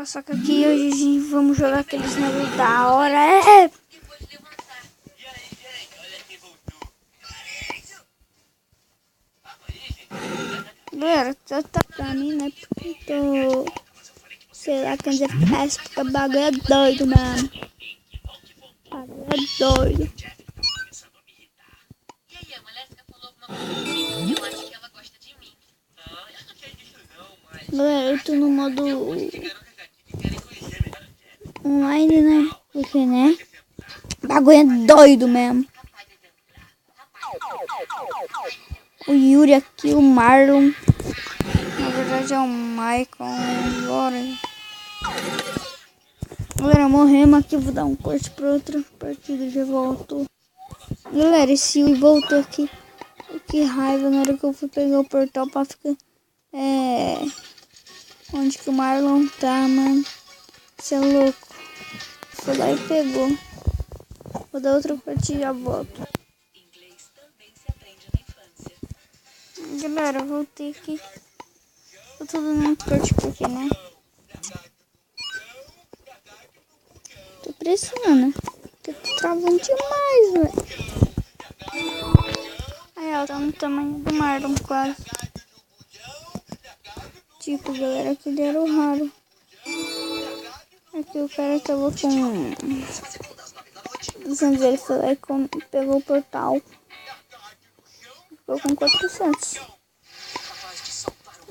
Paçoca aqui. Hoje vamos jogar aqueles negócios da hora. É! Galera, tá pra mim, né? Porque tô... sei lá, quando você faz, porque o bagulho é doido, mano. O bagulho é doido. Galera, eu tô no modo online, né? Porque, né? O bagulho é doido mesmo. O Yuri aqui, o Marlon. Na verdade é o Michael agora. Galera, morremos aqui. Vou dar um corte pra outra partida. Já voltou. Galera, esse Yuri voltou aqui. Que raiva, na hora que eu fui pegar o portal pra ficar... onde que o Marlon tá, mano? Você é louco. Foi lá e pegou. Vou dar outra partida e já volto. Galera, voltei aqui. Eu tô dando um corte porque, né? Tô pressionando. Tô travando demais, velho. Aí ela tá no tamanho do Marlon quase. Tipo, galera, aquele era o raro. Aqui o cara tava com... 200, ele foi lá e pegou o portal. Ficou com 400.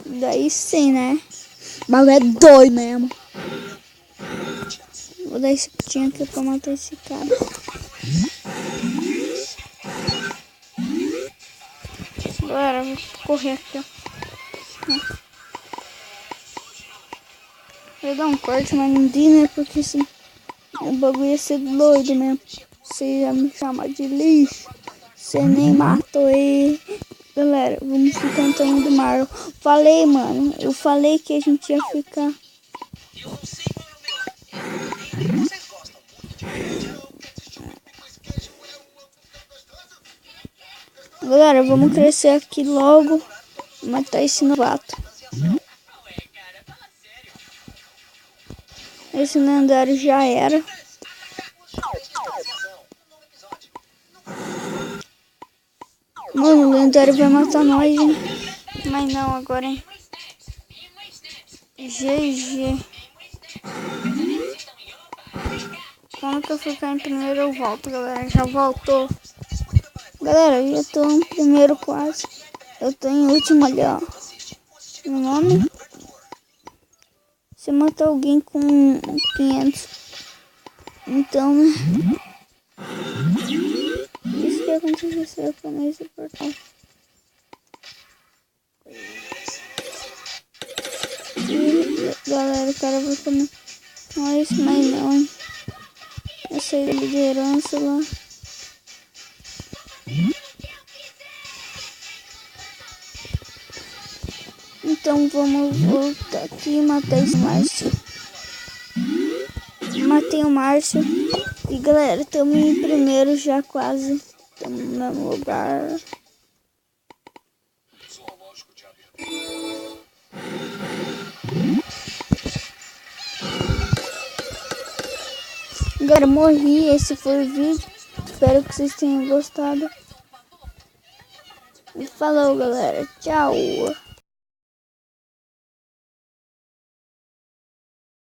Daí sim, né? O bagulho é doido mesmo. Vou dar esse putinho aqui pra matar esse cara. Galera, vou correr aqui, ó. Vou dar um corte, mas não di, né? Porque assim, o bagulho ia ser doido mesmo. Você ia me chamar de lixo. Você nem matou ele. Galera, vamos ficar no tamanho do Marlon. Falei, mano. Eu falei que a gente ia ficar. Galera, vamos crescer aqui logo. Matar esse novato. Esse lendário já era. Mano, o lendário vai matar nós, hein? Mas não, agora, hein? GG. Quando que eu ficar em primeiro eu volto, galera. Já voltou. Galera, eu já tô em primeiro quase. Eu tô em último ali, ó. O nome? Você matou alguém com 500. Então, né? Isso que aconteceu com esse portal. E, galera, o cara vai comer nós, mas não, hein? Eu saí da liderança lá. Então vamos voltar aqui e matar esse Márcio. Matei o Márcio. E galera, estamos em primeiro já quase. Estamos no mesmo lugar. Galera, morri. Esse foi o vídeo. Espero que vocês tenham gostado. E falou, galera. Tchau.